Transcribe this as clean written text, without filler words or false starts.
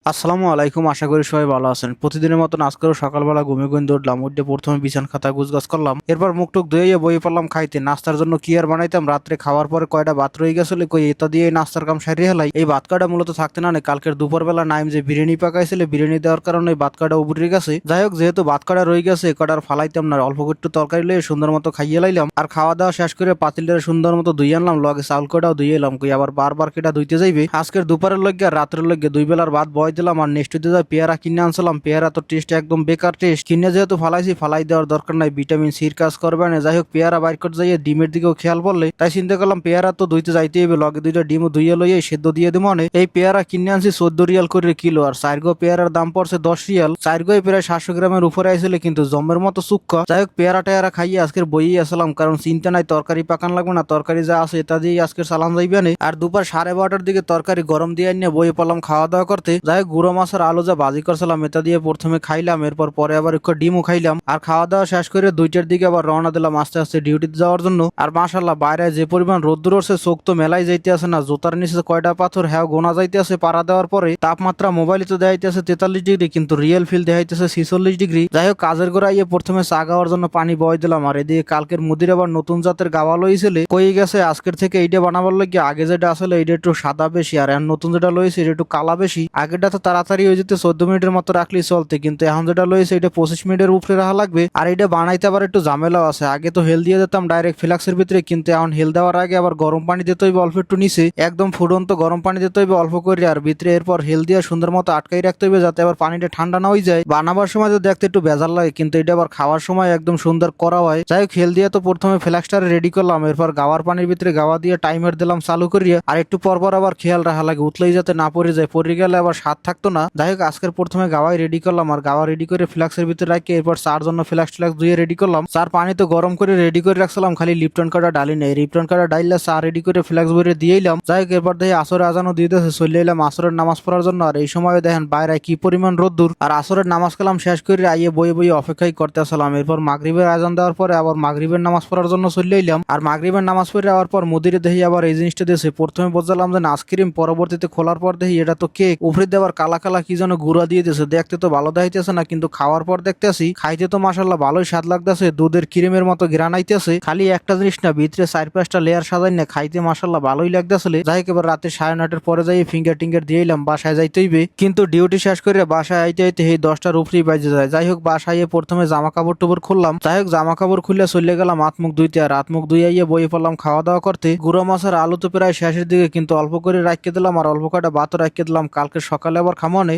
আসসালামু আলাইকুম, আশা করি সবাই ভালো আছেন। প্রতিদিনের মতন আজকেও সকালবেলা ঘুমে ঘুম উঠলাম। উঠে প্রথমে বিছান খাতা গুছগাছ করলাম, এরপর মুখ টুক ধুয়ে বই পড়লাম খাইতে। নাস্তার জন্য কি আর বানাইতাম, রাত্রে খাওয়ার পরে কয়টা ভাত রয়ে গেছিল, কই এটা দিয়ে নাস্তার কাম সারিয়ে হেলাই। এই ভাত কয়টা মূলত থাকতে না কালকের দুপুরবেলা নাইম যে বিরিয়ানি পাকাইছিল, বিরিয়ানি দেওয়ার কারণে ভাত কয়টা উপরে গেছে। যাই হোক, যেহেতু ভাত কয়টা রয়ে গেছে, কয়টার ফালাইতাম না, অল্প একটু তরকারি লয়ে সুন্দর মতো খাইয়ে লাইলাম। আর খাওয়া দাওয়া শেষ করে পাতিলটা সুন্দর মতো ধুই আনলাম, লগে চাউল কয়টাও ধুয়ে এলাম। কই আবার বারবার কেটা ধুইতে যাইবে। আজকের দুপুরের লগে আর রাত্রের লগে দুই বেলার ভাত বয় দিলাম। আর নেক্সট পেয়ারা কিনে আনছিলাম, পেয়ারা তো টেস্ট একদম বেকার টেস্ট। কিনে যেহেতু ফালাইছি, ফালাই দেওয়ার দরকার নাই, ভিটামিন সির কাজ করবে না। যাই হোক, পেয়ারা বাইর করতে যাইয়ে ডিমের দিকেও খেয়াল পড়লে, তাই চিন্তা করলাম পেয়ারা তো ধুইতে যাইতে হবে, লগে দুইটা ডিমও ধুইয়ে লইয়ে সেদ্ধ দিয়ে দিব। মানে এই পেয়ারা কিনে আনছি 14 রিয়াল করে কিলো, আর 4 গো পেয়ারার দাম পড়ছে 10 রিয়াল। 4 গোয় প্রায় 700 গ্রামের উপরে আইছিল, কিন্তু জমের মতো সুক্কা। যাই হোক, পেয়ারা টেয়ারা খাইয়ে আজকের বইয়ে আসলাম, কারণ চিন্তা নাই তরকারি পাকান লাগবে না, তরকারি যা আছে এটা দিয়ে আজকের চালান যাইবে না। আর দুপুর 12:30টার দিকে তরকারি গরম দিয়ে নিয়ে বইয়ে পড়লাম খাওয়া দাওয়া করতে। যাই হোক, গুঁড়ো মাছ আর আলু যা ভাজি করছিলাম এটা দিয়ে প্রথমে খাইলাম, এরপর পরে আবার একটু ডিমও খাইলাম। আর খাওয়া দাওয়া শেষ করে 2টার দিকে আবার রওনা দিলাম আস্তে আস্তে ডিউটিতে যাওয়ার জন্য। আর মাশাল্লাহ, বাইরে যে পরিমাণ রোদ্দুর উঠছে, চোখ তো মেলাই যাইতে আছে না। জুতার নিচে কয়টা পাথর হ্যাঁ গোনা যাইতে আছে পাড়া দেওয়ার পরে। তাপমাত্রা মোবাইলে তো দেখাইতেছে 43 ডিগ্রি, কিন্তু রিয়েল ফিল দেখাইতেছে 46 ডিগ্রি। যাই হোক, কাজের গোড়া প্রথমে চা খাওয়ার জন্য পানি বয় দিলাম। আর এদিকে কালকের মুদির আবার নতুন জাতের গাওয়া লইছিলে, কই গেছে আজকের থেকে এইটা বানাবার লাগে। আগে যেটা আসলে এইটা একটু সাদা বেশি, আর এখন নতুন যেটা লইছে এটা একটু কালা বেশি। আগেরটা তো তাড়াতাড়ি হয়ে যেতে 14 মিনিটের মতো রাখলেই চলতে, কিন্তু এখন যেটা লইছে এটা 25 মিনিটের উপরে রাখা লাগবে। আর এটা বানাইতে আবার একটু ঝামেলাও আছে। আগে তো হেল দিয়ে দিতাম ডাইরেক্ট ফ্লাক্সের ভিতরে, কিন্তু এখন হেল দেওয়ার আগে আবার গরম পানি দিতে হইবে অল্প একটু নিচে, একদম ফুটন্ত গরম পানি দিতে হইবে অল্প করে, আর ভিতরে এরপর হেল দিয়ে সুন্দর মতো আটকাই রাখতে হইবে, যাতে আবার পানিটা ঠান্ডা না হয়ে যায়। বানাবার সময় তো দেখতে একটু বেজার লাগে, কিন্তু এটা আবার খাওয়ার সময় একদম সুন্দর করা হয়। যাই হোক, হেল দিয়ে তো প্রথমে ফ্লাক্সটা রেডি করলাম, এরপর গাওয়ার পানির ভিতরে গাওয়া দিয়ে টাইমার দিলাম চালু করিয়ে। আর একটু পরপর আবার খেয়াল রাখা লাগে, উতলেই যাতে না পড়ে যায়, পড়ে গেলে আবার স্বাদ থাকতো না। যাই হোক, আজকের প্রথমে গাওয়াই রেডি করলাম, আর গাওয়া রেডি করে ফ্লাক্সের ভিতরে রাখি, এরপর চার জন্য ফ্লাক্স ধুয়ে রেডি করলাম। চার পানি তো গরম করে রেডি করে রাখছিলাম, খালি লিপটন কাটা ডালি নেই। লিপটন কাটা ডাইলে চা রেডি করে ফ্লাক্স ভরে দিয়েইলাম। যাই হোক, এরপর দেখি আসরের আজানও দিয়ে দিয়েছে, চলে এলাম আসরের নামাজ পড়ার জন্য। আর এই সময় দেখেন বাইরে কি পরিমাণ রোদ্দুর। আর আসরের নামাজ কালাম শেষ করে আইয়ে বইয়ে বইয়ে অপেক্ষাই করতে আসলাম। এরপর মাগরিবের আজান দেওয়ার পরে আবার মাগরিবের নামাজ পড়ার জন্য চলে এলাম। আর মাগরিবের নামাজ পড়ে যাওয়ার পর মুদিরে দেখি আবার এই জিনিসটা দিয়েছে। প্রথমে বুঝলাম যে আইসক্রিম, পরবর্তীতে খোলার পর দেখি এটা তো কেক। উপরে দেওয়ার কালা কালা কি যেন গুঁড়া দিয়ে দিয়েছে, দেখতে তো ভালো দেখাইতেছে না, কিন্তু খাওয়ার পর দেখতেছি খাইতে তো মাশাল্লাহ ভালোই স্বাদ লাগতেছে, দুধের ক্রিমের মতো ঘ্রাণ আইতেছে। খালি একটা জিনিস না, ভিতরে 4-5টা লেয়ার সাজাই না, খাইতে মাশাল্লাহ ভালোই লাগতেছিল। যাই এবার রাতে 9:30টার পরে যাই ফিঙ্গার টিঙ্গার দিয়ে এলাম, বাসায় যাইতে হইবে। কিন্তু ডিউটি শেষ করে বাসায় আইতে আইতে এই 10টার উপরেই বাজে যায়। যাই হোক, বাসায় প্রথমে জামা কাপড় টুপড় খুললাম। যাই হোক, জামা কাপড় খুলে চলে গেলাম হাত মুখ ধুইতে। আর হাত মুখ ধুয়ে আইয়ে বইয়ে পড়লাম খাওয়া দাওয়া করতে। গুঁড়ো মাছ আর আলু তো প্রায় শেষের দিকে, কিন্তু অল্প করে রাখিয়ে দিলাম, আর অল্প কটা ভাতও রাখিয়ে দিলাম, কালকে সকালে আবার খামনে।